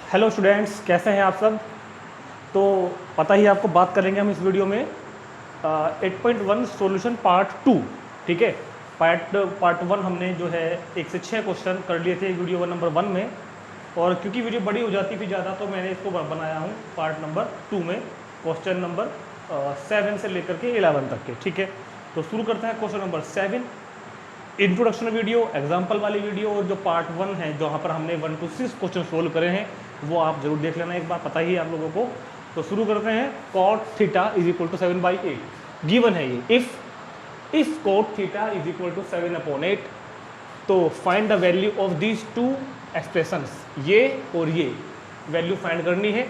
Hello students, कैसे हैं आप सब। तो पता ही आपको बात करेंगे हम इस वीडियो में 8.1 सॉल्यूशन पार्ट 2। ठीक है, पार्ट 1 हमने जो है 1 से 6 क्वेश्चन कर लिए थे वीडियो नंबर 1 में, और क्योंकि वीडियो बड़ी हो जाती थी ज़्यादा तो मैंने इसको बनाया हूँ पार्ट नंबर 2 में, क्वेश्चन नंबर 7 से लेकर के 11 तक के। ठीक है, तो शुरू करते हैं question number 7, introduction video, example वाली वीडियो, और जो पार्ट 1 है जहाँ पर हमने 1 to 6 क्वेश्चन सोल्व करे हैं वो आप जरूर देख लेना एक बार, पता ही है आप लोगों को। तो शुरू करते हैं। cot theta is equal to 7/8 given है ये। If cot theta is equal to 7/8 तो find the value of these two expressions, ये और ये वैल्यू फाइंड करनी है।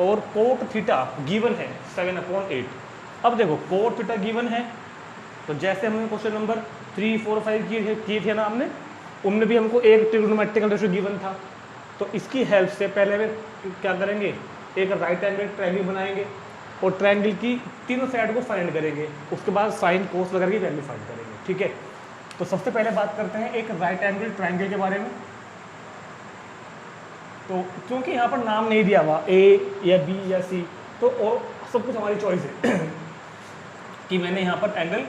और cot थीटा गिवन है 7/8। अब देखो cot थीटा गिवन है तो जैसे हमने क्वेश्चन नंबर 3, 4, 5 किए थे ना हमने, उनमें भी हमको एक ट्रिग्नोमेट्रिकल रेशियो गिवन था। तो इसकी हेल्प से पहले में क्या करेंगे, एक राइट एंगल ट्रायंगल बनाएंगे और ट्रायंगल की तीनों साइड को फाइंड करेंगे, उसके बाद साइन कोस वगैरह की वैल्यू फाइंड करेंगे। ठीक है, तो सबसे पहले बात करते हैं एक राइट एंगल ट्रायंगल के बारे में। तो क्योंकि यहाँ पर नाम नहीं दिया हुआ ए या बी या सी, तो और सब कुछ हमारी चॉइस है कि मैंने यहाँ पर एंगल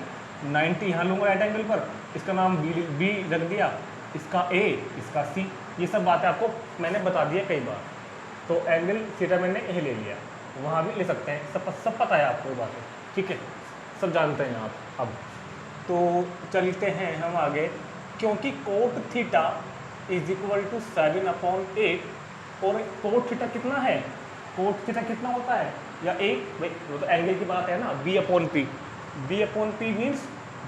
90 यहाँ लूँगा राइट एंगल पर, इसका नाम बी रख दिया, इसका ए, इसका सी, ये सब बातें आपको मैंने बता दिया कई बार। तो एंगल थीटा मैंने ए ले लिया, वहाँ भी ले सकते हैं, सब पता है आपको ये बातें। ठीक है, सब जानते हैं आप। अब तो चलते हैं हम आगे। क्योंकि cot theta is equal to 7/8 और कोट थीटा कितना है, कोट थीटा कितना होता है या एक, भाई वो तो एंगल की बात है ना, b/p। b/p means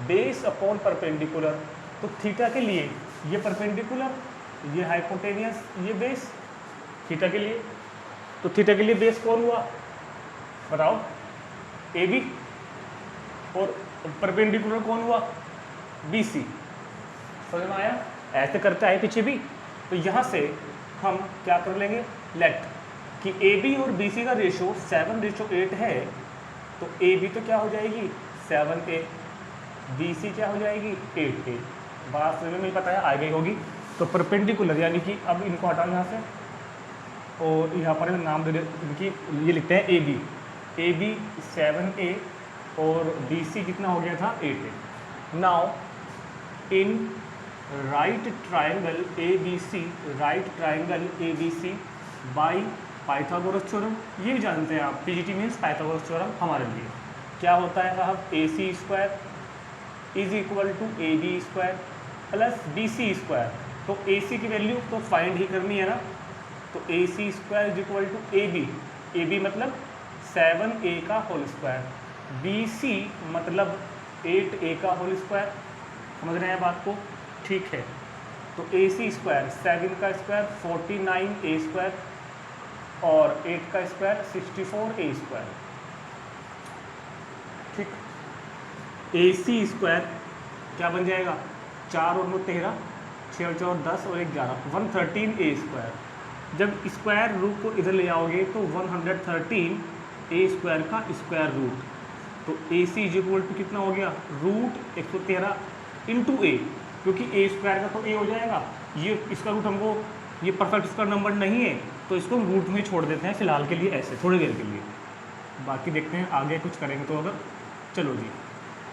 base upon perpendicular. तो थीटा के लिए ये परपेंडिकुलर, ये हाइपोटेनियस, ये बेस थीटा के लिए। तो थीटा के लिए बेस कौन हुआ बताओ, ए बी, और परपेंडिकुलर कौन हुआ, बी सी। समझ में आया, ऐसे करते आए पीछे भी। तो यहाँ से हम क्या कर लेंगे, लेट कि ए बी और बी सी का रेशो 7:8 है, तो ए बी तो क्या हो जाएगी 7A, बी सी क्या हो जाएगी 8A। बात समझ में नहीं पता है, आ गई होगी। तो परपेंडिकुलर यानी कि अब इनको हटाओ यहाँ से, और यहाँ पर नाम दे इनकी ये लिखते हैं ए बी 7A और बी सी कितना हो गया था 8A। Now in right triangle A B C by Pythagoras theorem, ये भी जानते हैं आप, पीजीटी मीन्स पाइथागोरस थ्योरम हमारे लिए क्या होता है साहब, AC² is equal to AB² plus BC²। तो AC की वैल्यू तो फाइंड ही करनी है ना, तो AC² is equal to AB मतलब 7A का होल स्क्वायर, BC मतलब 8A का होल स्क्वायर। समझ रहे हैं बात को, ठीक है। तो AC² 7 का स्क्वायर 49A² और 8 का स्क्वायर 64A²। ठीक, AC² क्या बन जाएगा, 4 और 9 13, 6 और 4 10 और 1 11, 113A²। जब स्क्वायर रूट को इधर ले आओगे तो 113A² का स्क्वायर रूट। तो AC इज इक्वल टू कितना हो गया, रूट 113 इंटू A, क्योंकि A² का तो A हो जाएगा, ये इसका रूट हमको, ये परफेक्ट इसका नंबर नहीं है तो इसको हम रूट में छोड़ देते हैं फिलहाल के लिए, ऐसे थोड़ी देर के लिए। बाकी देखते हैं आगे कुछ करेंगे तो अगर, चलो जी।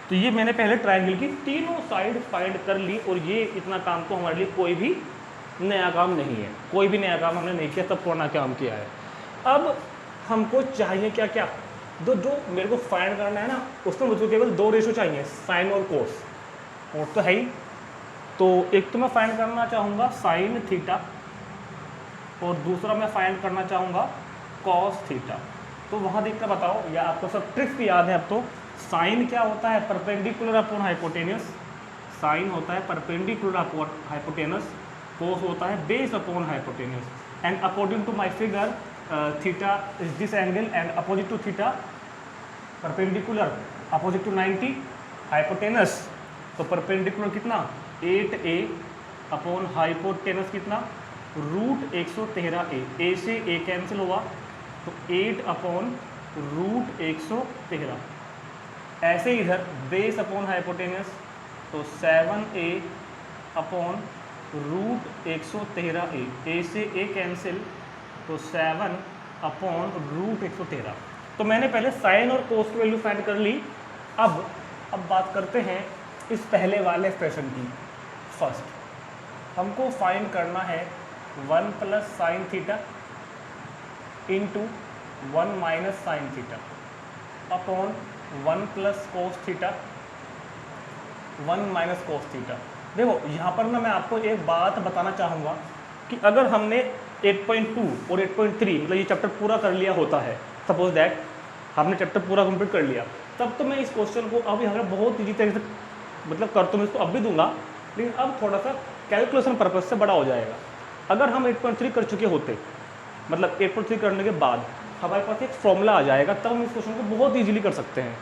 तो ये मैंने पहले ट्रायंगल की तीनों साइड फाइंड कर ली, और ये इतना काम तो हमारे लिए कोई भी नया काम नहीं है, कोई भी नया काम हमने नहीं किया, सब पुराना काम किया है। अब हमको चाहिए क्या क्या, जो मेरे को फाइंड करना है ना, उसमें मुझे केवल 2 रेशो चाहिए, साइन और कोस, और तो है ही। तो एक तो मैं फाइंड करना चाहूँगा साइन थीटा और दूसरा मैं फाइंड करना चाहूँगा कॉस थीटा। तो वहाँ देखकर बताओ, या आपको सब ट्रिक्स भी याद है अब तो। साइन क्या होता है, परपेंडिकुलर अपॉन हाइपोटेनियस, साइन होता है परपेंडिकुलर अपॉन हाइपोटेनस, कोस होता है base upon hypotenuse. And according to my figure theta is this angle and opposite to theta perpendicular opposite to 90 hypotenuse. तो परपेंडिकुलर कितना 8A अपॉन हाइपोटेनस कितना root 113A, A से A cancel हुआ तो 8 upon root 113। ऐसे इधर base upon hypotenuse तो 7A upon root 113A, A से A कैंसिल तो 7/√113। तो मैंने पहले साइन और कोस की वैल्यू फाइंड कर ली। अब बात करते हैं इस पहले वाले एक्सप्रेशन की। फर्स्ट हमको फाइंड करना है 1 + sin theta into 1 - sin theta upon 1 + cos theta 1 - cos theta. देखो यहाँ पर ना मैं आपको एक बात बताना चाहूँगा कि अगर हमने 8.2 और 8.3 मतलब ये चैप्टर पूरा कर लिया होता है, सपोज दैट हमने चैप्टर पूरा कंप्लीट कर लिया, तब तो मैं इस क्वेश्चन को अब यहाँ बहुत ईजी तरीके से मतलब कर तो मैं इसको अब भी दूंगा, लेकिन अब थोड़ा सा कैलकुलेशन पर्पज से बड़ा हो जाएगा। अगर हम 8.3 कर चुके होते, मतलब 8.3 करने के बाद हमारे पास एक फॉर्मूला आ जाएगा, तब हम इस क्वेश्चन को बहुत ईजिली कर सकते हैं।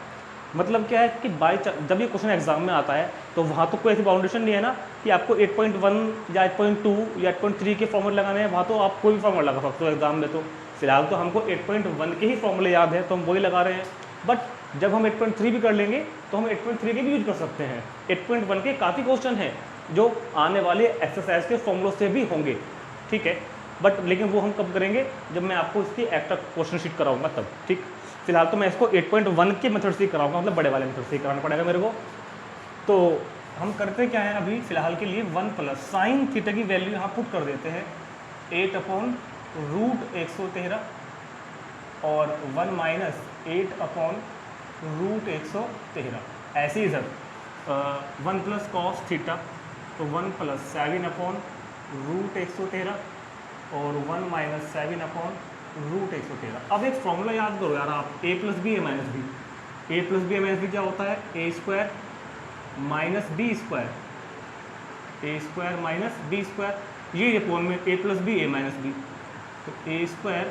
मतलब क्या है कि जब ये क्वेश्चन एग्जाम में आता है तो वहाँ तो कोई ऐसी बाउंडेशन नहीं है ना कि आपको 8.1 या 8.2 या 8.3 के फॉर्मूले लगाने हैं। वहाँ तो आप कोई भी फॉर्मूला लगा सकते हो एग्जाम में। तो फिलहाल तो हमको 8.1 के ही फॉर्मूले याद है तो हम वही लगा रहे हैं। बट जब हम 8.3 भी कर लेंगे तो हम 8.3 के भी यूज कर सकते हैं। 8.1 के काफ़ी क्वेश्चन हैं जो आने वाले एक्सरसाइज के फॉर्मूलों से भी होंगे, ठीक है। बट लेकिन वो हम कब करेंगे, जब मैं आपको इसकी एक्स्ट्रा क्वेश्चन शीट कराऊंगा तब, ठीक। फिलहाल तो मैं इसको 8.1 के मेथड से ही कराऊंगा, मतलब बड़े वाले मेथड से ही कराना पड़ेगा मेरे को। तो हम करते क्या है अभी फ़िलहाल के लिए 1 + sin थीटा की वैल्यू यहाँ पुट कर देते हैं 8/√113 और 1 - 8/√113। ऐसे ही सर 1 + cos थीटा तो 1 + 7/√113 और 1 - 7/√113। अब एक फॉर्मूला याद करो यार आप, a + b a - b। a + b a - b क्या होता है, a² - b², a² - b²। ये रिपोर्ट में a + b a - b, तो a²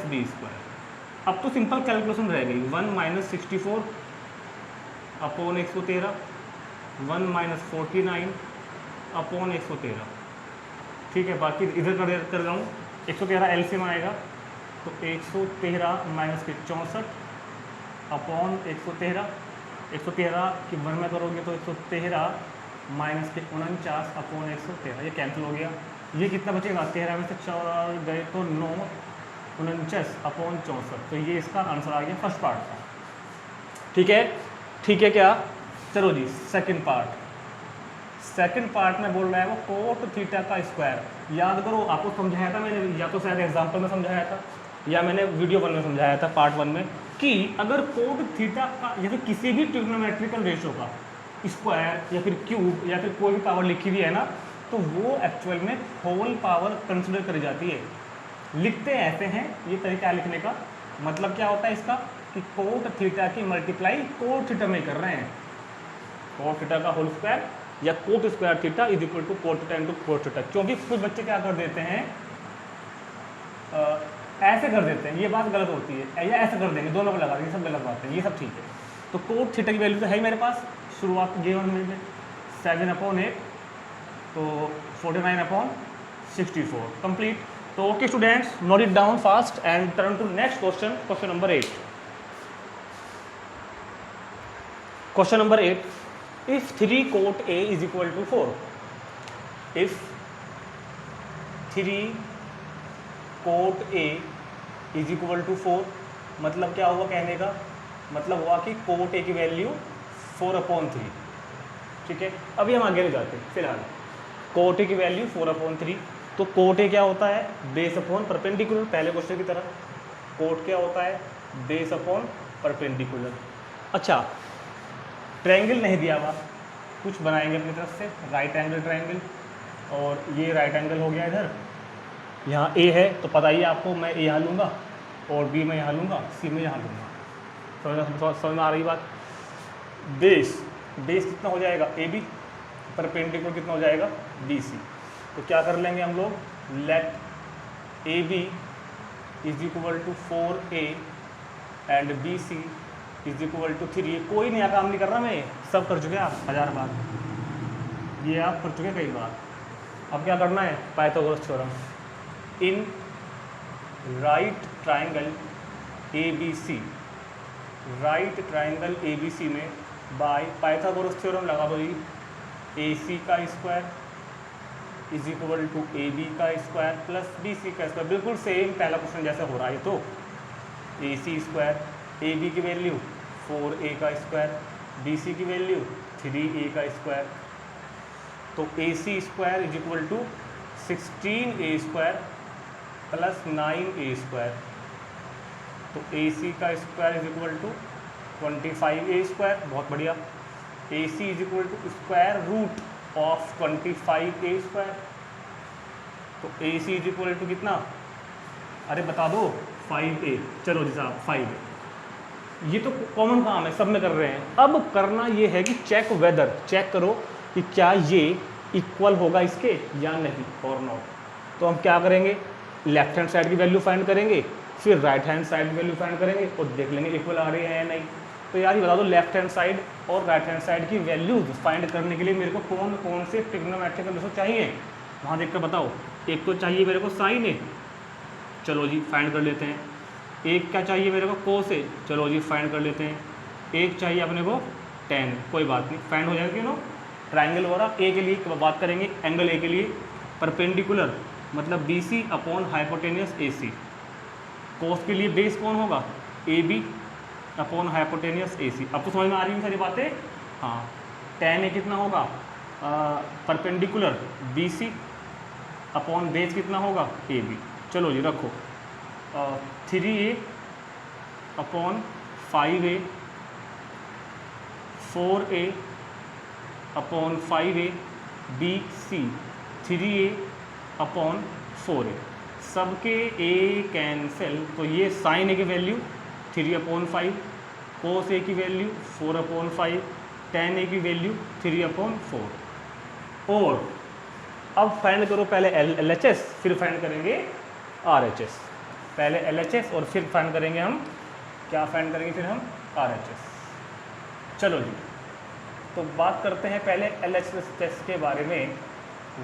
- b²। अब तो सिंपल कैलकुलेशन रह गई, 1 - 64/113, 1 - 49/113, ठीक है। बाकी इधर कर रहा हूँ, 113 एलसीएम आएगा तो 113 - 64/113, 113 की 1 में करोगे तो 113 - 49/113, ये कैंसिल हो गया। ये कितना बचेगा, 13 में से 4 गए तो 9, 49/64। तो ये इसका आंसर आ गया फर्स्ट पार्ट का, ठीक है। ठीक है क्या, चलो जी सेकंड पार्ट में बोल रहा है वो कोट थीटा का स्क्वायर। याद करो आपको समझाया था मैंने, या तो शायद एग्जाम्पल में समझाया था या मैंने वीडियो 1 में समझाया था, पार्ट 1 में, कि अगर कोट थीटा का या फिर किसी भी ट्रिग्नोमेट्रिकल रेशियो का स्क्वायर या फिर क्यूब या फिर कोई भी पावर लिखी हुई है ना, तो वो एक्चुअल में होल पावर कंसिडर करी जाती है। लिखते ऐसे हैं, ये तरीका लिखने का मतलब क्या होता है इसका, कि कोट थीटा की मल्टीप्लाई कोट थीटा में कर रहे हैं। कोट थीटा का होल स्क्वायर या cot square theta is equal to cot theta into cot theta. क्योंकि कुछ बच्चे क्या कर देते हैं, ऐसे कर देते हैं, ये बात गलत होती है, या ऐसे कर देंगे, दोनों को लगा देंगे, सब गलत बात है, ये सब ठीक है। तो कोट थीटा की वैल्यू तो है ही मेरे पास, शुरुआत J1 में 7/8 तो 49/64 कंप्लीट। तो okay students, note it down fast and turn to next question, question number 8। Question number 8, if 3 cot A is equal to 4, if 3 cot A is equal to 4, मतलब क्या हुआ कहने का, मतलब हुआ कि कोट A की वैल्यू 4/3, ठीक है। अभी हम आगे ले जाते हैं, फिलहाल कोट A की वैल्यू 4/3। तो कोट A क्या होता है, बेस अपॉन परपेंडिकुलर, पहले क्वेश्चन की तरह। कोट क्या होता है, बेस अपॉन परपेंडिकुलर। अच्छा, ट्रायंगल नहीं दिया हुआ, कुछ बनाएंगे अपनी तरफ से, राइट एंगल ट्रायंगल, और ये राइट एंगल हो गया इधर, यहाँ A है तो पता ही है आपको, मैं A यहाँ लूँगा और B मैं यहाँ लूँगा, C में यहाँ लूँगा। समझ में आ रही बात। बेस कितना हो जाएगा, AB, परपेंडिकुलर कितना हो जाएगा, BC। तो क्या कर लेंगे हम लोग, let AB is equal to 4A and BC is equal to 3। कोई नया काम नहीं कर रहा मैं, सब कर चुके हैं आप 1000 बार, ये आप कर चुके कई बार। अब क्या करना है, Pythagoras theorem in right triangle ABC, right triangle ABC में बाय पाइथागोरस थ्योरम लगा दो जी। AC का square is equal to A B का स्क्वायर प्लस बी सी का स्क्वायर। बिल्कुल सेम पहला क्वेश्चन जैसे हो रहा है। तो A C square, A B की वैल्यू 4a का स्क्वायर, बी सी की वैल्यू 3a का स्क्वायर। तो A C square is equal to 16a square plus 9a square. तो ए सी का square is equal to 25a square. बहुत बढ़िया। A C is equal to square root of 25a square. तो A C is equal to कितना, अरे बता दो, 5a। चलो जी साहब 5a। ये तो कॉमन काम है, सब में कर रहे हैं। अब करना ये है कि चेक वेदर, चेक करो कि क्या ये इक्वल होगा इसके या नहीं, और नॉट। तो हम क्या करेंगे, लेफ्ट हैंड साइड की वैल्यू फाइंड करेंगे, फिर राइट हैंड साइड की वैल्यू फाइंड करेंगे और देख लेंगे इक्वल आ रही है या नहीं। तो यार ये बता दो, लेफ्ट हैंड साइड और राइट हैंड साइड की वैल्यूज फाइंड करने के लिए मेरे को कौन कौन से ट्रिग्नोमेट्रिक कंडीशन चाहिए, वहाँ देख कर बताओ। एक तो चाहिए मेरे को साइन ए, चलो जी फाइंड कर लेते हैं। एक क्या चाहिए मेरे को, कोस ए, चलो जी फाइंड कर लेते हैं। एक चाहिए अपने को tan, कोई बात नहीं, फाइंड हो जाएगा। क्यों, ट्राइंगल वगैरह ए के लिए बात करेंगे, एंगल ए के लिए परपेंडिकुलर मतलब बी सी अपॉन हाइपोटेनियस ए सी। कोस के लिए बेस कौन होगा, ए बी अपॉन हाइपोटेनियस ए सी। अब तो समझ में आ रही है सारी बातें। हाँ, tan ए कितना होगा, perpendicular B C upon base कितना होगा, ए बी। चलो जी रखो, 3a upon 5a, 4a upon 5a, B C 3a upon 4a। सबके a कैंसिल, तो ये साइन ए की वैल्यू 3 अपॉन 5, कोस ए की वैल्यू 4 अपॉन 5, tan ए की वैल्यू 3 अपॉन 4। और अब फाइंड करो पहले LHS, फिर फाइंड करेंगे RHS। पहले LHS और फिर फाइंड करेंगे हम, क्या फाइंड करेंगे फिर हम, RHS। चलो जी, तो बात करते हैं पहले LHS के बारे में।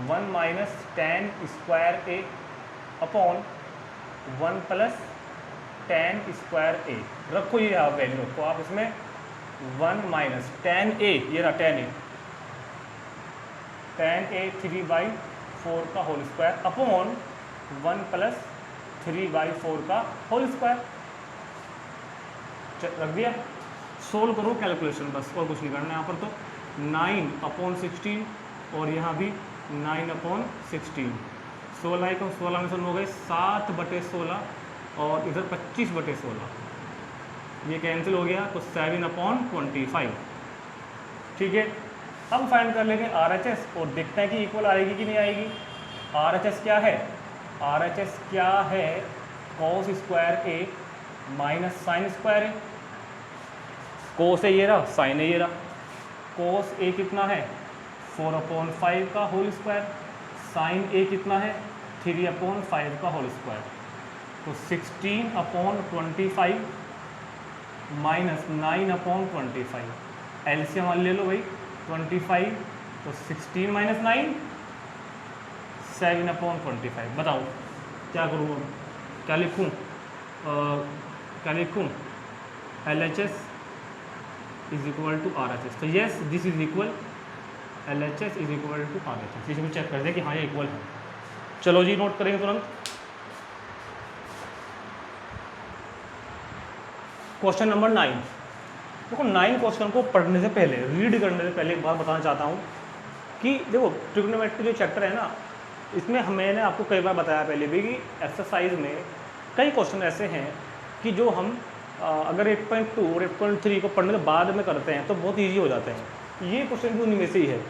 1 माइनस tan स्क्वायर ए अपॉन 1 प्लस tan स्क्वायर ए। रखो ये आप वैल्यू रखो आप इसमें, 1 माइनस tan ए, ये रहा tan ए, tan ए 3/4 का होल स्क्वायर अपॉन 1 प्लस 3/4 का होल स्क्वायर। रख दिया। सोल्व करो कैलकुलेशन, बस और कुछ नहीं करना है यहाँ पर। तो 9 अपॉन 16 और यहाँ भी 9 अपॉन 16। 16 को 16 में से हो गए 7/16 और इधर 25/16। ये कैंसिल हो गया, तो 7 अपॉन 25। ठीक है, अब फाइंड कर लेंगे RHS और देखते हैं कि इक्वल आएगी कि नहीं आएगी। RHS क्या है, RHS क्या है, कॉस स्क्वायर ए माइनस साइन स्क्वायर ए। कोस ए ये रहा, साइन ए ये रहा। कोस ए कितना है, 4 अपॉन 5 का होल स्क्वायर, साइन ए कितना है, 3 अपॉन 5 का होल स्क्वायर। तो 16 अपॉन 25 माइनस 9 अपॉन 25। एलसीएम ले लो भाई, 25 तो 16 माइनस 9 7 अपॉन 25। बताओ क्या करूँ, क्या लिखूँ, क्या लिखूँ, LHS is equal to RHS। तो yes this is equal, LHS is equal to RHS। इसमें चेक कर दे कि हाँ ये इक्वल है। चलो जी नोट करेंगे तुरंत। Question number 9। देखो 9 क्वेश्चन को पढ़ने से पहले, रीड करने से पहले एक बात बताना चाहता हूँ कि देखो ट्रिग्नोमेट्री जो चैप्टर है ना, इसमें मैंने आपको कई बार बताया पहले भी कि एक्सरसाइज में कई क्वेश्चन ऐसे हैं कि जो हम अगर 8.2 और 8.3 को पढ़ने के बाद में करते हैं तो बहुत इजी हो जाते हैं। ये क्वेश्चन भी उन्हीं में से ही है।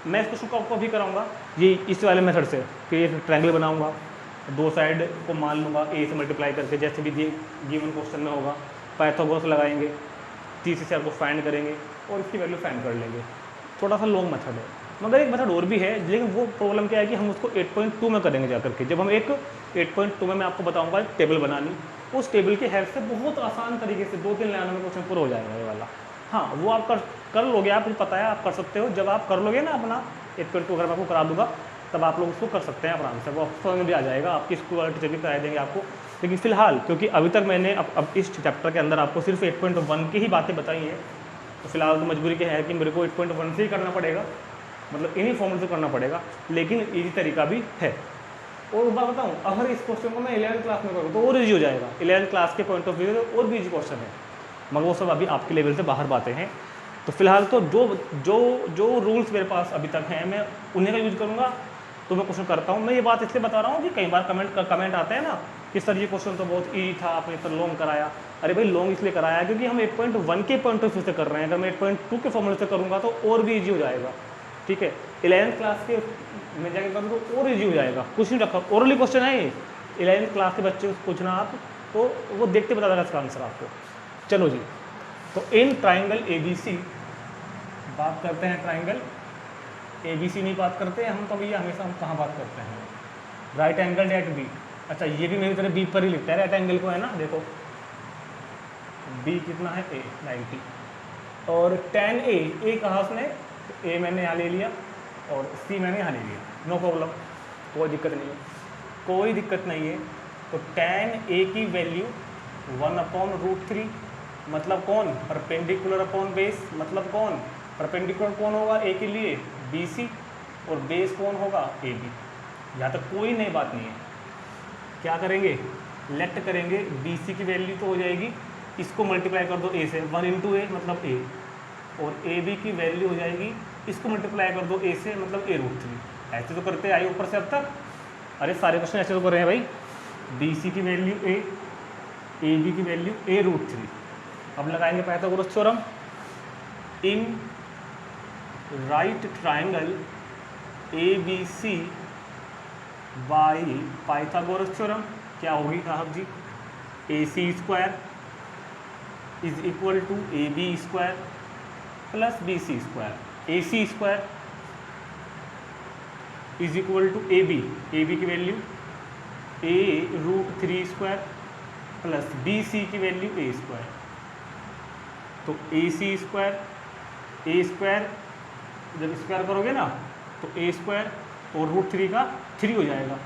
मैं इस क्वेश्चन को आपको अभी कराऊंगा ये इस वाले मेथड से कि ये ट्रायंगल बनाऊंगा, दो साइड को मान लूँगा ए से मल्टीप्लाई करके, जैसे भी गिवन क्वेश्चन में होगा। पाइथागोरस लगाएंगे, तीसरे से आपको फाइंड करेंगे और इसकी वैल्यू फाइंड कर लेंगे। थोड़ा सा लॉन्ग मेथड है, मगर एक मेथड और भी है, लेकिन वो प्रॉब्लम क्या है कि हम उसको 8.2 में करेंगे जा करके। जब हम एक 8.2 में मैं आपको बताऊंगा एक टेबल बनानी, उस टेबल की हेल्प से बहुत आसान तरीके से 2-3 लाइनों में क्वेश्चन पूरा हो जाएगा ये वाला। हाँ वो आप कर लोगे, आप मुझे पता है आप कर सकते हो। जब आप कर लोगे ना अपना 8.2 अगर मैं आपको करा दूंगा तब आप लोग उसको कर सकते हैं आराम से, वो समझ में भी आ जाएगा, आपकी स्कूल वाले टीचर भी करा देंगे आपको। लेकिन फिलहाल क्योंकि अभी तक मैंने अब इस चैप्टर के अंदर आपको सिर्फ 8.1 की ही बातें बताई हैं, तो फिलहाल तो मजबूरी क्या है कि मेरे को 8.1 से ही करना पड़ेगा। मतलब इन्हीं फॉर्मूले से करना पड़ेगा, लेकिन ईजी तरीका भी है। और बात बताऊँ, अगर इस क्वेश्चन को मैं 11th क्लास में करूँ तो और ईजी हो जाएगा। 11th क्लास के पॉइंट ऑफ व्यू से और भी ईजी क्वेश्चन है, मगर वो सब अभी आपके लेवल से बाहर बातें हैं। तो फिलहाल तो जो रूल्स मेरे पास अभी तक हैं मैं उन्हीं का यूज करूँगा, तो मैं क्वेश्चन करता हूँ। मैं ये बात इसलिए बता रहा हूँ कि कई बार कमेंट आते हैं ना कि सर ये क्वेश्चन तो बहुत ईजी था, आपने इतना लॉन्ग कराया। अरे भाई लॉन्ग इसलिए कराया क्योंकि हम 8.1 के पॉइंट ऑफ व्यू से कर रहे हैं, अगर मैं 8.2 के फॉर्मूले से करूँगा तो और भी ईजी हो जाएगा। ठीक है, 11th क्लास के में जाके करूँ तो और ईजी हो जाएगा। कुछ नहीं रखा, ओरली क्वेश्चन है ये, 11th क्लास के बच्चे को पूछना आप तो वो देखते बता देगा इसका आंसर आपको। चलो जी, तो इन ट्राइंगल ABC बात करते हैं। ट्राइंगल ABC नहीं बात करते हम तो भैया, हमेशा हम कहाँ बात करते हैं, राइट एंगल एट बी। अच्छा, ये भी मेरी तरह बी पर ही लिखता है राइट एंगल को, है ना। देखो बी कितना है, A 90, और tan A कहा उसने, A मैंने यहाँ ले लिया और C मैंने यहाँ ले लिया, नो प्रॉब्लम, कोई दिक्कत नहीं है, कोई दिक्कत नहीं है। तो tan A की वैल्यू 1/√3, मतलब कौन, परपेंडिकुलर अपॉन बेस, मतलब कौन, परपेंडिकुलर कौन होगा A के लिए, BC, और बेस कौन होगा, AB। यहाँ तक कोई नई बात नहीं है। क्या करेंगे, लेट करेंगे, BC की वैल्यू तो हो जाएगी, इसको मल्टीप्लाई कर दो A से, 1 × A मतलब A, और AB की वैल्यू हो जाएगी, इसको मल्टीप्लाई कर दो A से मतलब A√3। ऐसे तो करते आए ऊपर से अब तक, अरे सारे क्वेश्चन ऐसे तो कर रहे हैं भाई। BC की वैल्यू A, AB की वैल्यू A√3। अब लगाएंगे Pythagoras theorem. In right triangle ABC by Pythagoras theorem क्या होगी साहब जी, AC² is equal to AB² plus BC²। AC² is equal to AB की वैल्यू A√3² प्लस BC की वैल्यू A²। तो AC² A² जब स्क्वायर करोगे ना तो A² और √3 का 3 हो जाएगा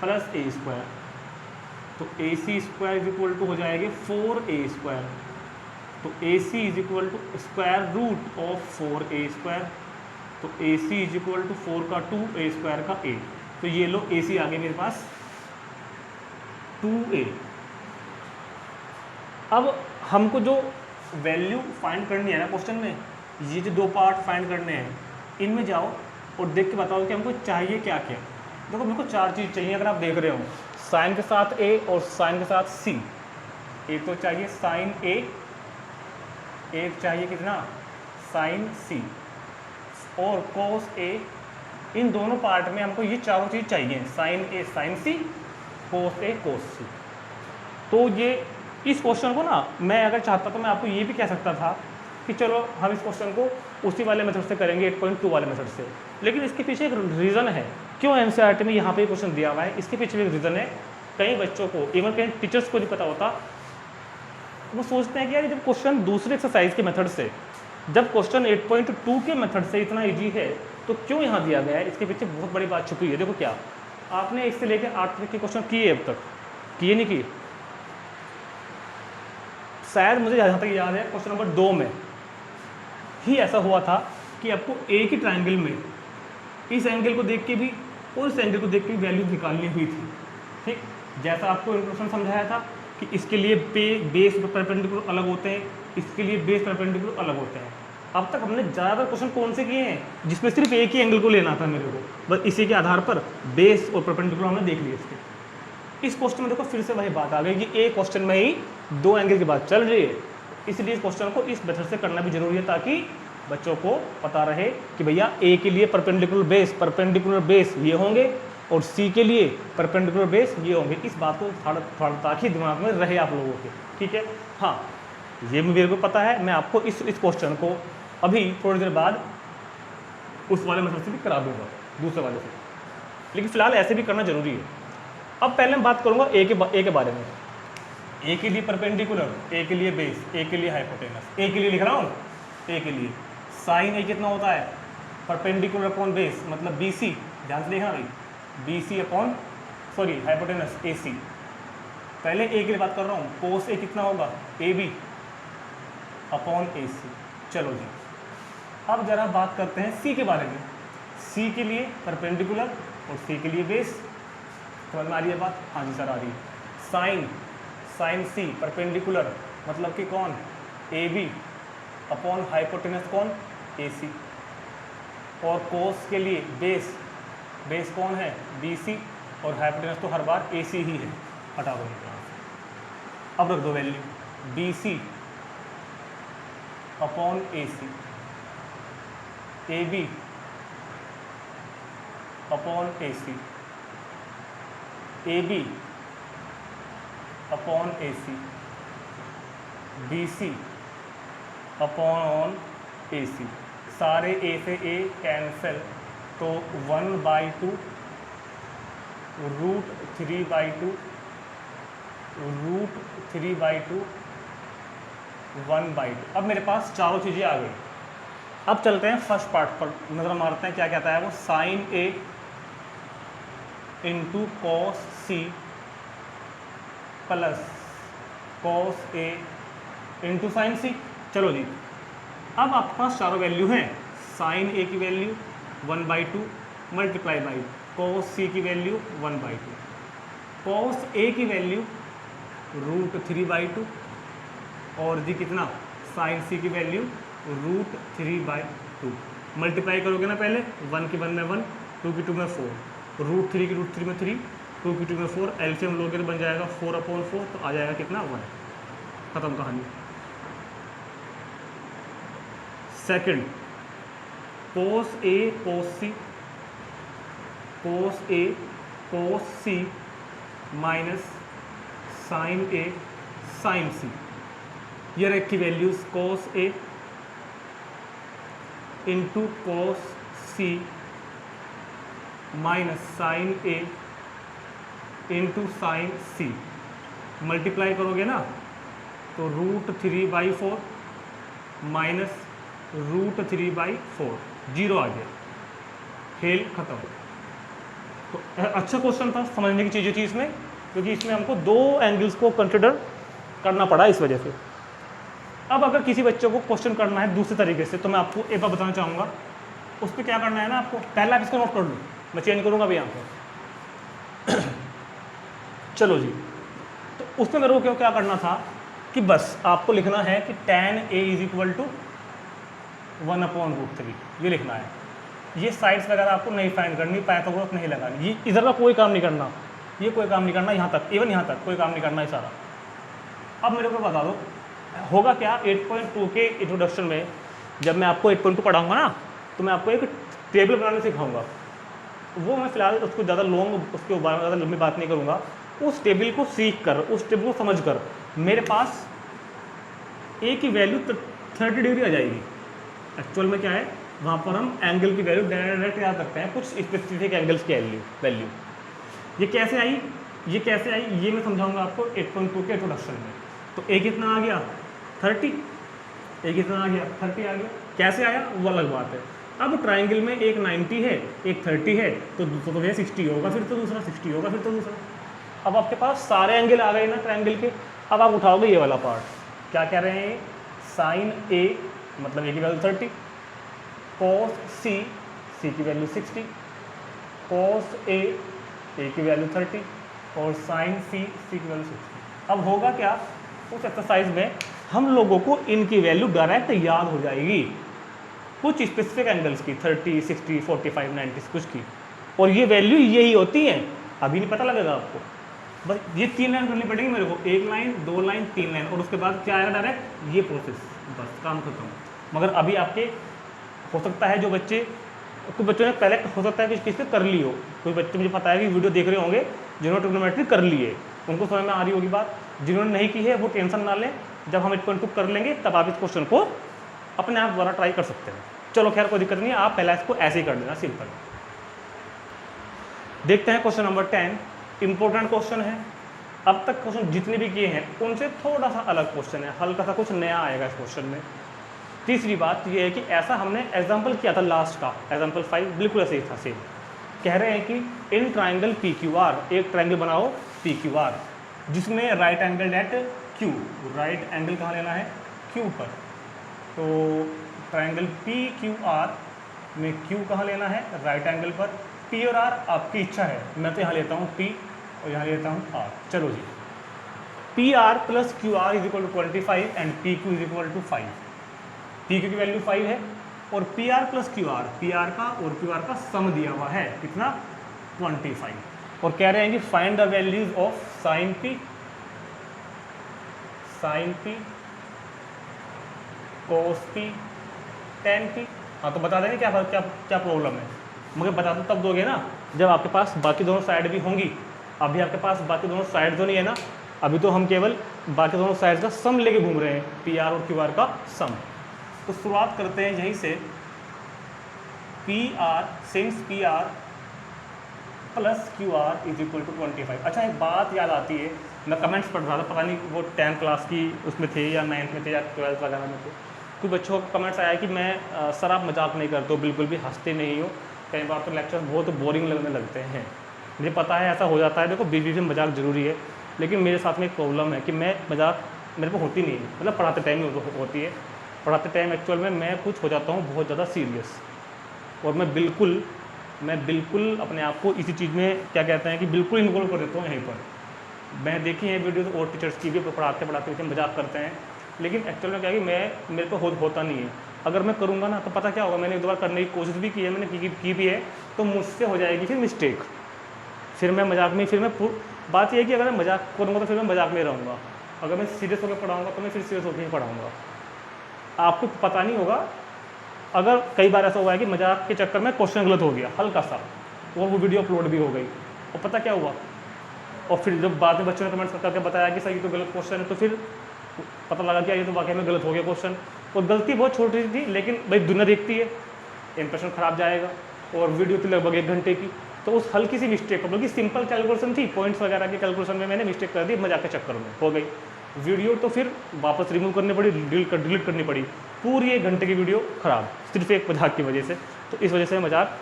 प्लस A²। तो AC² इज इक्वल टू हो जाएगी 4A²। तो AC is equal to square root of 4A²। तो AC इज इक्वल टू 4 का 2, A² का A। तो ये लो AC आ गई मेरे पास 2A। अब हमको जो वैल्यू फाइंड करनी है ना क्वेश्चन में, ये जो दो पार्ट फाइंड करने हैं, इनमें जाओ और देख के बताओ कि हमको चाहिए क्या क्या। देखो मेरे को 4 चीज़ चाहिए, अगर आप देख रहे हो, साइन के साथ A और साइन के साथ C। एक तो चाहिए साइन A, एक चाहिए कितना, साइन C, और कोस A। इन दोनों पार्ट में हमको ये चारों चीज़ चाहिए, sine A sine C, cos A cos C। तो ये इस क्वेश्चन को ना मैं अगर चाहता तो मैं आपको ये भी कह सकता था कि चलो हम इस क्वेश्चन को उसी वाले मेथड से करेंगे, 8.2 वाले मेथड से। लेकिन इसके पीछे एक रीज़न है क्यों एनसीईआरटी में यहाँ पे क्वेश्चन दिया हुआ है। इसके पीछे भी एक रीज़न है। कई बच्चों को, इवन कई टीचर्स को नहीं पता होता, वो सोचते हैं कि यार जब क्वेश्चन दूसरे एक्सरसाइज के मेथड से, जब क्वेश्चन 8.2 के मेथड से इतना ईजी है तो क्यों यहाँ दिया गया है। इसके पीछे बहुत बड़ी बात छुपी है। देखो क्या आपने इससे लेकर 8 तक के क्वेश्चन किए, अब तक किए नहीं किए, शायद मुझे जहाँ तक याद है क्वेश्चन नंबर 2 में ही ऐसा हुआ था कि आपको एक ही ट्राइंगल में इस एंगल को देख के भी और इस एंगल को देख के भी वैल्यू निकालनी हुई थी। ठीक, जैसा आपको इंट्रोडक्शन समझाया था कि इसके लिए बेस परपेंडिकुलर अलग होते हैं, इसके लिए बेस परपेंडिकुलर अलग होते हैं। अब तक हमने ज़्यादातर क्वेश्चन कौन से किए हैं जिसमें सिर्फ एक ही एंगल को लेना था मेरे को, बस इसी के आधार पर बेस और परपेंडिकुलर हमने देख लिया इसके। इस क्वेश्चन में देखो फिर से वही बात आ गई कि एक क्वेश्चन में ही 2 एंगल की बात चल रही है, इसलिए इस क्वेश्चन को इस मेथड से करना भी जरूरी है ताकि बच्चों को पता रहे कि भैया ए के लिए परपेंडिकुलर बेस ये होंगे और सी के लिए परपेंडिकुलर बेस ये होंगे। इस बात को थोड़ा ताकि दिमाग में रहे आप लोगों के। ठीक है, हाँ ये मेरे को पता है, मैं आपको इस क्वेश्चन को अभी थोड़ी देर बाद उस वाले मेथड से भी करा दूंगा, दूसरे वाले से, लेकिन फिलहाल ऐसे भी करना जरूरी है। अब पहले मैं बात करूंगा ए के बारे में। ए के लिए परपेंडिकुलर, ए के लिए बेस, ए के लिए हाइपोटेनस। ए के लिए लिख रहा हूँ, ए के लिए साइन ए कितना होता है, परपेंडिकुलर अपॉन बेस मतलब BC, ध्यान से देखना भाई, BC अपॉन हाइपोटेनस AC। पहले ए के लिए बात कर रहा हूँ, कोस ए कितना होगा, AB अपॉन AC। चलो जी, अब जरा बात करते हैं C के बारे में। सी के लिए परपेंडिकुलर और सी के लिए बेस। समझ में आ रही है बात? हाँ जी सर आ रही है। साइन सी परपेंडिकुलर मतलब कि कौन, ए बी अपॉन हाइपोटेनस कौन, ए सी। और कोस के लिए बेस कौन है, बी सी, और हाइपोटेनस तो हर बार ए सी ही है, हटा दो यहाँ से। अब रख दो value B C upon A C, A B upon A C, A B upon A C, B C upon A C. सारे ए से ए कैंसिल, तो 1/2 √3/2 √3/2 1/2। अब मेरे पास चारों चीज़ें आ गई। अब चलते हैं फर्स्ट पार्ट पर, नज़र मारते हैं क्या कहता है वो। Sine A into cos C plus cos A into sine C. चलो जी, अब आपके पास चारों वैल्यू हैं। साइन ए की वैल्यू 1/2 मल्टीप्लाई बाई कॉस सी की वैल्यू 1/2, कॉस ए की वैल्यू √3/2 और जी कितना, साइन सी की वैल्यू √3/2। मल्टीप्लाई करोगे ना पहले, 1 की 1 में 1, 2 की 2 में 4, √3 की √3 में 3, 2 की 2 में 4, एलसीएम लोगे तो बन जाएगा 4/4, तो आ जाएगा कितना 1। खत्म कहानी। सेकंड, कोस ए कोस सी माइनस साइन ए साइन सी। ये रख की values, cos A into cos C minus sign A into sine C. Multiply करोगे ना तो √3/4 माइनस √3/4, 0 आ गया, खेल खत्म। तो अच्छा क्वेश्चन था, समझने की चीज़ें थी इसमें, क्योंकि इसमें हमको दो एंगल्स को कंसिडर करना पड़ा इस वजह से। अब अगर किसी बच्चे को क्वेश्चन करना है दूसरे तरीके से, तो मैं आपको एक बार बताना चाहूँगा। उस पर क्या करना है ना आपको, पहले आप इसको नोट कर लो, मैं चेंज करूँगा अभी यहाँ पर। चलो जी, तो उसमें मेरे को क्या करना था कि बस आपको लिखना है कि tan A = 1/√3, ये लिखना है। ये साइड्स वगैरह आपको नहीं फाइंड करनी, पाइथागोरस नहीं लगानी, ये इधर का कोई काम नहीं करना, ये कोई काम नहीं करना, यहाँ तक, इवन यहाँ तक कोई काम नहीं करना है सारा। अब मेरे को बता दो होगा क्या 8.2 के इंट्रोडक्शन में, जब मैं आपको 8.2 पढ़ाऊँगा ना, तो मैं आपको एक टेबल बनाने सिखाऊंगा। वो मैं फिलहाल उसको ज़्यादा उसके बारे में ज़्यादा लंबी बात नहीं करूँगा। उस टेबल को सीख कर, उस टेबल को समझ कर मेरे पास ए की वैल्यू 30 डिग्री आ जाएगी। एक्चुअल में क्या है, वहाँ पर हम एंगल की वैल्यू डायरेक्ट याद रखते हैं, कुछ स्पेसिफिक एंगल्स की वैल्यू। ये कैसे आई, ये मैं समझाऊंगा आपको 8.2 के इंट्रोडक्शन में। तो ए कितना आ गया 30, ए कितना आ गया 30 आ गया। कैसे आया वो अलग बात है। अब ट्राइंगल में एक 90 है, एक 30 है, तो दूसरा तो 60 होगा, फिर तो दूसरा 60 होगा, फिर तो दूसरा। अब आपके पास सारे एंगल आ गए ना ट्राइंगल के। अब आप उठाओगे ये वाला पार्ट, क्या कह रहे हैं, साइन ए मतलब ए की वैल्यू 30, कॉस सी की वैल्यू 60, कॉस ए की वैल्यू 30 और साइन सी की वैल्यू 60। अब होगा क्या, उस एक्सरसाइज में हम लोगों को इनकी वैल्यू डायरेक्ट याद हो जाएगी, कुछ स्पेसिफिक एंगल्स की, 30, 60, 45, 90 कुछ की, और ये वैल्यू यही होती हैं। अभी नहीं पता लगेगा आपको, बस ये 3 लाइन करनी पड़ेगी मेरे को, 1 लाइन 2 लाइन 3 लाइन, और उसके बाद क्या आएगा डायरेक्ट ये प्रोसेस, बस काम खत्म। मगर अभी आपके हो सकता है जो बच्चे, कुछ बच्चों ने पहले हो सकता है कि किसी कर ली हो, कोई बच्चे मुझे पता है कि वीडियो देख रहे होंगे जिन्होंने ट्रिग्नोमेट्री कर ली है, उनको समझ में आ रही होगी बात। जिन्होंने नहीं की है वो टेंशन ना लें, जब हम 8.2 कर लेंगे तब आप इस क्वेश्चन को अपने आप द्वारा ट्राई कर सकते हैं। चलो खैर कोई दिक्कत नहीं है, आप पहले इसको ऐसे ही कर देना सिंपल। देखते हैं क्वेश्चन नंबर 10, इंपॉर्टेंट क्वेश्चन है। अब तक क्वेश्चन जितने भी किए हैं उनसे थोड़ा सा अलग क्वेश्चन है, हल्का सा कुछ नया आएगा इस क्वेश्चन में। तीसरी बात ये है कि ऐसा हमने एग्जाम्पल किया था लास्ट का, एग्जाम्पल 5 बिल्कुल ऐसे ही था सेम। कह रहे हैं कि इन ट्राइंगल PQR, एक ट्राइंगल बनाओ PQR जिसमें right angle at Q, right angle कहाँ लेना है Q पर। तो ट्राइंगल PQR में क्यू कहाँ लेना है, राइट एंगल पर। पी और आर आपकी इच्छा है, मैं तो यहाँ लेता हूँ पी और यहाँ लेता हूँ आर। चलो जी, P R plus Q R is equal to 25 and P Q is equal to 5। P Q की वैल्यू 5 है और P R plus Q R, P R का और क्यू आर का सम दिया हुआ है कितना, 25। और कह रहे हैं कि find the values of sine P, sine P, cos P, tan P. हाँ तो बता देंगे क्या क्या क्या प्रॉब्लम है, मगर बता दो तब दोगे ना जब आपके पास बाकी दोनों साइड भी होंगी। अभी आपके पास बाकी दोनों साइड तो नहीं है ना, अभी तो हम केवल बाकी दोनों साइड का सम लेके घूम रहे हैं, पी आर और क्यू आर का सम। तो शुरुआत करते हैं यहीं से, P R since P R plus Q R is equal to 25। अच्छा एक बात याद आती है, मैं कमेंट्स पढ़ रहा था, पता नहीं वो 10th क्लास की उसमें थे या 9th में थे या 12th वगैरह में थे, कुछ बच्चों का कमेंट्स आया कि मैं सर आप मजाक नहीं करते हो, बिल्कुल भी हंसते नहीं हो, कई बार तो लेक्चर बहुत बोरिंग लगने लगते हैं। मुझे पता है ऐसा हो जाता है, देखो बीच बीच में मजाक जरूरी है, लेकिन मेरे साथ में एक प्रॉब्लम है कि मैं मजाक मेरे को होती नहीं है, मतलब पढ़ाते टाइम में होती है, पढ़ाते टाइम एक्चुअल में मैं कुछ हो जाता हूँ बहुत ज़्यादा सीरियस, और मैं बिल्कुल अपने आप को इसी चीज़ में क्या कहते हैं कि बिल्कुल इन्वॉल्व कर देता हूँ यहीं पर। मैं देखी है वीडियो और टीचर्स की भी पढ़ाते हुए मजाक करते हैं, लेकिन एक्चुअल में क्या है कि मेरे को होता नहीं है। अगर मैं करूँगा ना तो पता क्या होगा, मैंने एक दो बार करने की कोशिश भी की है, मैंने की भी है, तो मुझसे हो जाएगी फिर मिस्टेक, फिर मैं मजाक में, फिर मैं बात यह है कि अगर मैं मजाक करूँगा तो फिर मैं मजाक में रहूँगा, अगर मैं सीरियस होकर पढ़ाऊँगा तो मैं फिर सीरियस होकर ही पढ़ाऊँगा। आपको पता नहीं होगा, अगर कई बार ऐसा हुआ है कि मजाक के चक्कर में क्वेश्चन गलत हो गया हल्का सा, और वो वीडियो अपलोड भी हो गई, और पता क्या हुआ, और फिर जब बाद में बच्चों ने कमेंट्स करके बताया कि सर ये तो गलत क्वेश्चन है, तो फिर पता लगा कि ये तो वाकई में गलत हो गया क्वेश्चन, और गलती बहुत छोटी थी, लेकिन भाई दुनिया देखती है, इंप्रेशन खराब जाएगा, और वीडियो थी लगभग 1 घंटे की, तो उस हल्की सी मिस्टेक, मतलब कि सिंपल कैलकुलेशन थी, पॉइंट्स वगैरह की कैलकुलेशन में मैंने मिस्टेक कर दी, मजाक के चक्कर में हो गई, वीडियो तो फिर वापस रिमूव करनी पड़ी, डिलीट करनी पड़ी, पूरी 1 घंटे की वीडियो खराब, सिर्फ एक मजाक की वजह से। तो इस वजह से मजाक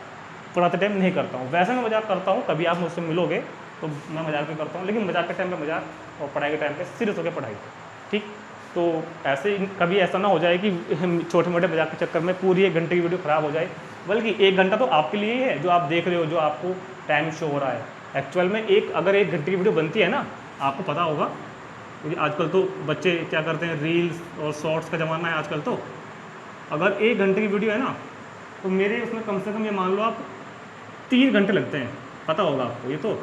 पढ़ाते टाइम नहीं करता हूँ, वैसे मैं मजाक करता हूँ, कभी आप मुझसे मिलोगे तो मैं मजाक भी करता हूँ, लेकिन मजाक के टाइम पे मजाक और पढ़ाई के टाइम पे सीरियस होकर पढ़ाई, ठीक। तो ऐसे कभी ऐसा ना हो जाए कि छोटे मोटे मजाक के चक्कर में पूरी 1 घंटे की वीडियो ख़राब हो जाए, बल्कि 1 घंटा तो आपके लिए ही है जो आप देख रहे हो, जो आपको टाइम शो हो रहा है। एक्चुअल में अगर 1 घंटे की वीडियो बनती है ना, आपको पता होगा, क्योंकि आजकल तो बच्चे क्या करते हैं, रील्स और शॉर्ट्स का ज़माना है आजकल, तो अगर 1 घंटे की वीडियो है ना, तो मेरे उसमें कम से कम ये मान लो आप 3 घंटे लगते हैं, पता होगा आपको ये। तो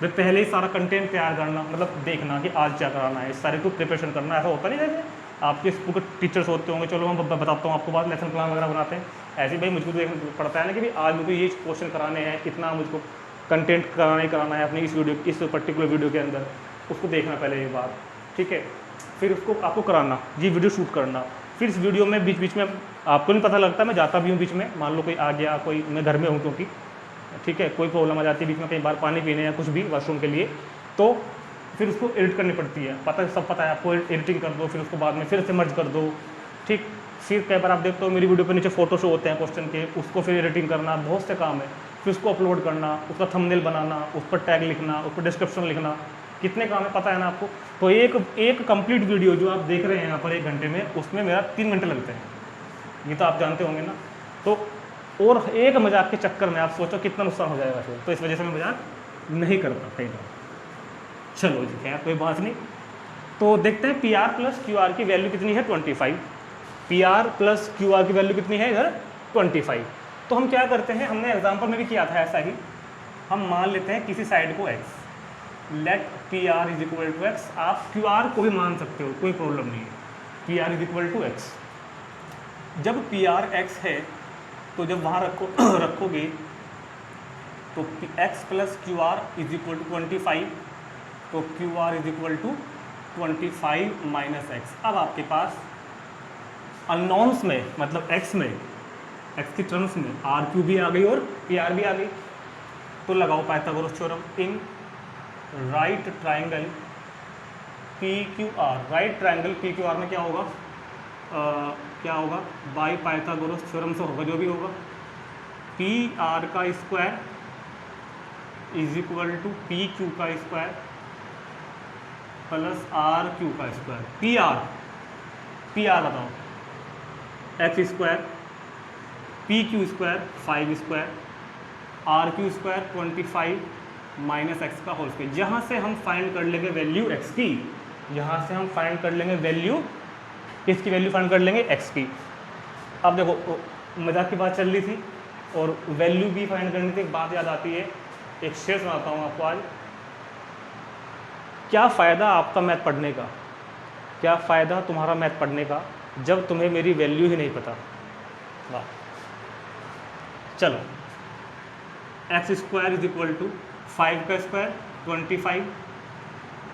वे पहले ही सारा कंटेंट तैयार करना, मतलब देखना कि आज क्या कराना है, सारे को प्रिपरेशन करना, ऐसा होता नहीं जैसे आपके स्कूल के टीचर्स होते होंगे, चलो मैं बताता हूँ आपको बाद, लेसन प्लान वगैरह बनाते हैं, ऐसे ही भाई मुझको तो देखना पड़ता है ना कि भाई आज मुझको ये क्वेश्चन कराने हैं, इतना मुझको कंटेंट कराना है अपनी इस पर्टिकुलर वीडियो के अंदर, उसको देखना पहले एक बार, ठीक है, फिर उसको आपको कराना, ये वीडियो शूट करना, फिर इस वीडियो में बीच बीच में आपको नहीं पता लगता, मैं जाता भी हूँ बीच में, मान लो कोई आ गया, कोई मैं घर में हूँ क्योंकि, ठीक है, कोई प्रॉब्लम आ जाती है बीच में, कई बार पानी पीने या कुछ भी वॉशरूम के लिए, तो फिर उसको एडिट करनी पड़ती है, सब पता है आपको, एडिटिंग कर दो, फिर उसको बाद में फिर से मर्ज कर दो, ठीक। फिर कई बार आप देखते हो मेरी वीडियो पे नीचे फोटो शो होते हैं क्वेश्चन के, उसको फिर एडिटिंग करना, बहुत से काम है, फिर उसको अपलोड करना, उसका थंबनेल बनाना, उस पर टैग लिखना, उस पर डिस्क्रिप्शन लिखना, कितने काम है पता है ना आपको। तो एक कंप्लीट वीडियो जो आप देख रहे हैं यहाँ पर 1 घंटे में, उसमें मेरा 3 घंटे लगते हैं, ये तो आप जानते होंगे ना। तो और एक मजाक के चक्कर में आप सोचो कितना नुकसान हो जाएगा फिर, तो इस वजह से मैं मजाक नहीं करता कई बार। चलो जी खैर कोई बात नहीं, तो देखते हैं P R plus Q are की वैल्यू कितनी है, 25। P R plus Q are की वैल्यू कितनी है इधर, 25। तो हम क्या करते हैं, हमने एग्जाम्पल में भी किया था ऐसा ही, हम मान लेते हैं किसी साइड को x, let P R is equal to X, आप क्यू आर को भी मान सकते हो, कोई प्रॉब्लम नहीं है, P R is equal to X. जब पी आर एक्स है तो जब वहाँ रखोगे तो x plus Q R is equal to 25, तो Q R is equal to 25 minus X. अब आपके पास अननोन्स में, मतलब x में, x की टर्म्स में आर क्यू भी आ गई और पी आर भी आ गई, तो लगाओ Pythagoras theorem in right triangle P Q R. Right triangle P Q R में क्या होगा, क्या होगा, बाय पाइथागोरस थ्योरम से होगा जो भी होगा, पी आर का square is equal to P Q का स्क्वायर प्लस आर क्यू का स्क्वायर। पी आर बताओ, X square P Q square 5 square R Q square 25 minus X का होल स्क्वायर। यहाँ से हम फाइंड कर लेंगे वैल्यू एक्स की, यहाँ से हम फाइंड कर लेंगे वैल्यू, इसकी वैल्यू फाइंड कर लेंगे एक्स की। अब देखो मजाक की बात चल रही थी और वैल्यू भी फाइंड करनी थी, एक बात याद आती है, एक शेर सुनाता हूँ आपको आज। क्या फ़ायदा आपका मैथ पढ़ने का, क्या फ़ायदा तुम्हारा मैथ पढ़ने का जब तुम्हें मेरी वैल्यू ही नहीं पता। वाह। चलो, X square is equal to 5 का स्क्वायर 25,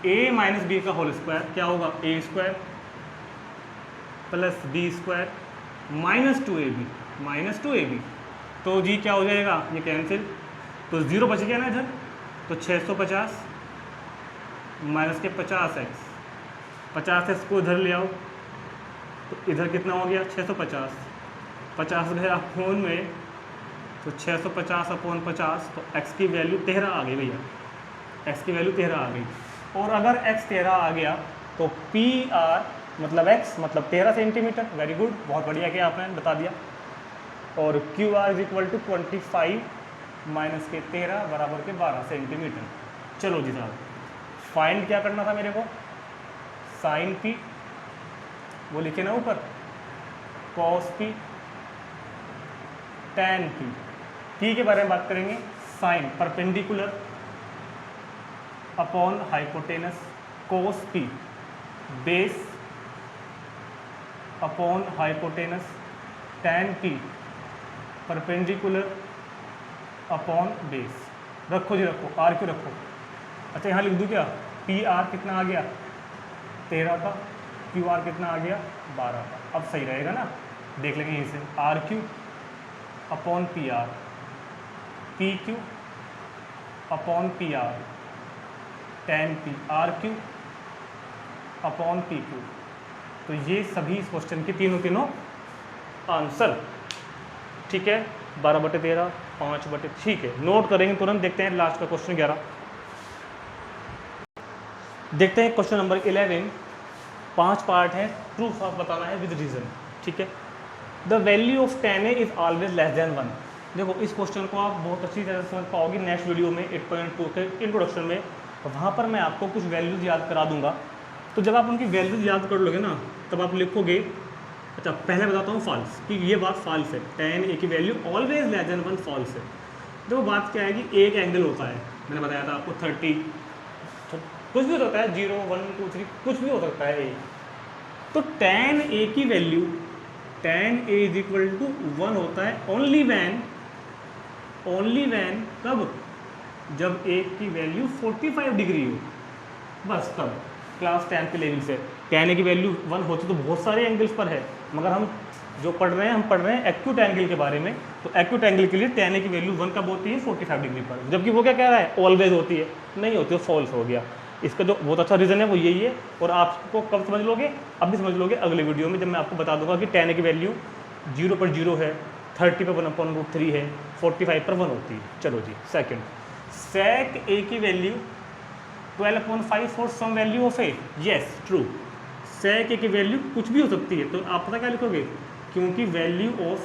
ए माइनस बी का होल स्क्वायर क्या होगा, A square plus B square minus 2ab, minus 2ab। तो जी क्या हो जाएगा, ये कैंसिल, तो 0 बच गया ना इधर, तो 650 माइनस के 50x, 50x को इधर ले आओ, तो इधर कितना हो गया 650, 50 गया फोन में, तो 650 अपॉन 50, तो x की वैल्यू 13 आ गई भैया, x की वैल्यू 13 आ गई। और अगर x 13 आ गया तो पी आर मतलब x मतलब 13 सेंटीमीटर। वेरी गुड, बहुत बढ़िया किया आपने, बता दिया। और Q R is equal to 25 minus के 13 बराबर के 12 सेंटीमीटर। चलो जी साहब, फाइंड क्या करना था मेरे को, साइन पी, वो लिखे ना ऊपर, cos P, tan P. P के बारे में बात करेंगे, sine perpendicular upon hypotenuse, cos P base upon hypotenuse, tan P perpendicular upon base. रखो जी रखो, आर क्यों रखो, अच्छा यहाँ लिख दूँ क्या, पी आर कितना आ गया 13 का, क्यू आर कितना आ गया 12 का। अब सही रहेगा ना, देख लेंगे यहीं से, R Q upon P R, P Q upon P R, tan P R Q upon P Q. तो ये सभी इस क्वेश्चन के तीनों आंसर, ठीक है। 12/13, 5/, ठीक है, नोट करेंगे तुरंत। देखते हैं लास्ट का क्वेश्चन 11, देखते हैं क्वेश्चन नंबर 11। 5 पार्ट है, ट्रू फॉल्स बताना है विद रीजन, ठीक है। The value of tan a is always less than 1। देखो इस क्वेश्चन को आप बहुत अच्छी तरह से समझ पाओगे नेक्स्ट वीडियो में 8.2 के इंट्रोडक्शन में, वहाँ पर मैं आपको कुछ वैल्यूज याद करा दूंगा। तो जब आप उनकी वैल्यूज याद कर लोगे ना, तब आप लिखोगे, अच्छा पहले बताता हूँ फॉल्स, कि ये बात फॉल्स है, tan a की value always less than 1 false है। देखो बात क्या है कि एक एंगल होता है, मैंने बताया था आपको 30, कुछ भी हो सकता है, 0, 1, 2, 3 कुछ भी हो सकता है ए। तो tan a की value, tan a is equal to 1 होता है ओनली वैन कब, जब a की वैल्यू 45 डिग्री हो, बस तब क्लास 10 के लेवल से tan a की वैल्यू 1 होती तो बहुत सारे एंगल्स पर है, मगर हम जो पढ़ रहे हैं, हम पढ़ रहे हैं एक्यूट एंगल के बारे में। तो एक्यूट एंगल के लिए tan a की वैल्यू 1 कब होती है 45 डिग्री पर, जबकि वो क्या कह रहा है ऑलवेज होती है, नहीं होती, वो फॉल्स हो गया। इसका जो बहुत अच्छा रीज़न है वो यही है। और आपको कब समझ लोगे, अब भी समझ लोगे अगले वीडियो में, जब मैं आपको बता दूंगा कि tan a की वैल्यू 0 पर 0 है, 30 पर 1/√3 है, 45 पर 1 होती है। चलो जी सेकंड, sec a की value 12/5 for some value of a, yes true. sec a की वैल्यू कुछ भी हो सकती है, तो आप पता क्या लिखोगे, क्योंकि value of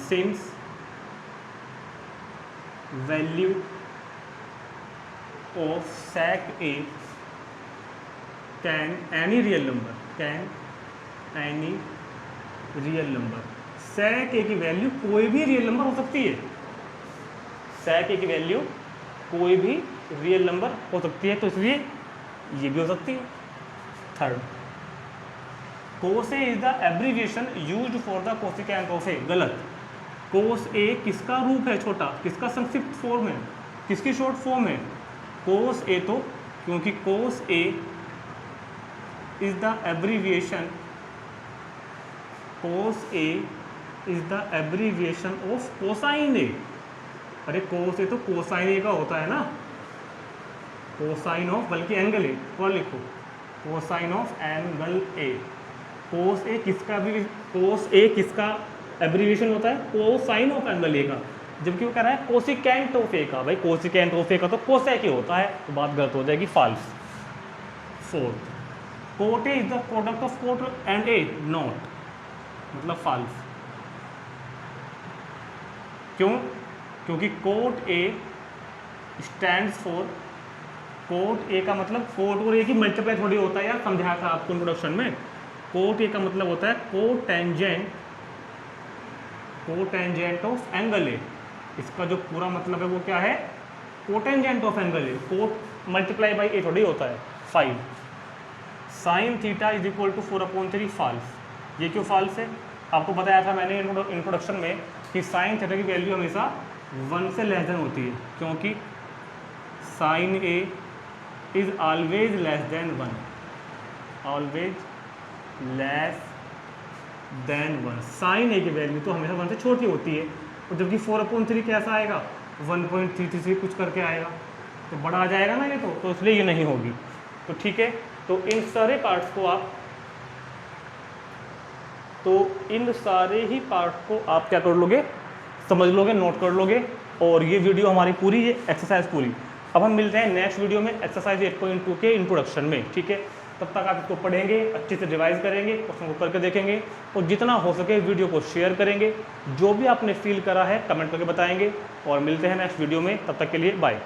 since value of sec a can any real number, sec a की वैल्यू कोई भी रियल नंबर हो सकती है, sec a की वैल्यू कोई भी रियल नंबर हो सकती है, तो इसलिए ये भी हो सकती है। Third, cos a is the abbreviation used for the cosecant of a, गलत। cos a किसका रूप है छोटा, किसका संक्षिप्त फॉर्म है, किसकी शॉर्ट फॉर्म है, cos a, तो क्योंकि cos a is the abbreviation, cos a is the abbreviation of cosine a। अरे cos a तो कोसाइन a का होता है ना, कोसाइन ऑफ, बल्कि एंगल a, और लिखो cosine of angle a। cos a किसका भी, cos a किसका एब्रीविएशन होता है, कोसाइन ऑफ एंगल a का, जबकि वो कह रहा है कोसिकेंट ऑफ ए का। भाई कोसिकेंट ऑफ ए का तो कोसेक ही होता है, तो बात गलत हो जाएगी, false. Fourth, cot A is the product of cot and A, not, मतलब फॉल्स। क्यों? क्योंकि cot A stands for, cot A का मतलब कोट और ए की मल्टीप्लाई थोड़ी होता है यार, समझाया था आपको इंट्रोडक्शन में। कोट ए का मतलब होता है cotangent, cotangent of angle A. इसका जो पूरा मतलब है वो क्या है? Cotangent of angle A. Cot multiply by A थोड़ी होता है। 5 sine theta is equal to 4/3 false. ये क्यों फॉल्स है? आपको बताया था मैंने इंट्रोडक्शन में कि साइन थीटा की वैल्यू हमेशा 1 से लेस देन होती है, क्योंकि sine A is always less than 1, always less than 1। Sine A की वैल्यू तो हमेशा 1 से छोटी होती है, और जबकि 4/3 कैसा आएगा? 1.33 कुछ करके आएगा, तो बड़ा आ जाएगा ना ये, तो इसलिए ये नहीं होगी। तो ठीक है, तो इन सारे पार्ट्स को आप, तो इन सारे ही पार्ट को आप क्या कर लोगे? समझ लोगे, नोट कर लोगे। और ये वीडियो हमारी पूरी, ये एक्सरसाइज पूरी। अब हम मिलते हैं नेक्स्ट वीडियो में एक्सरसाइज 8.2 के इंट्रोडक्शन में, ठीक है? तब तक आप इसको पढ़ेंगे, अच्छे से रिवाइज करेंगे, क्वेश्चन को करके देखेंगे, और जितना हो सके वीडियो को शेयर करेंगे। जो भी आपने फील करा है कमेंट करके बताएंगे, और मिलते हैं नेक्स्ट वीडियो में। तब तक के लिए बाय।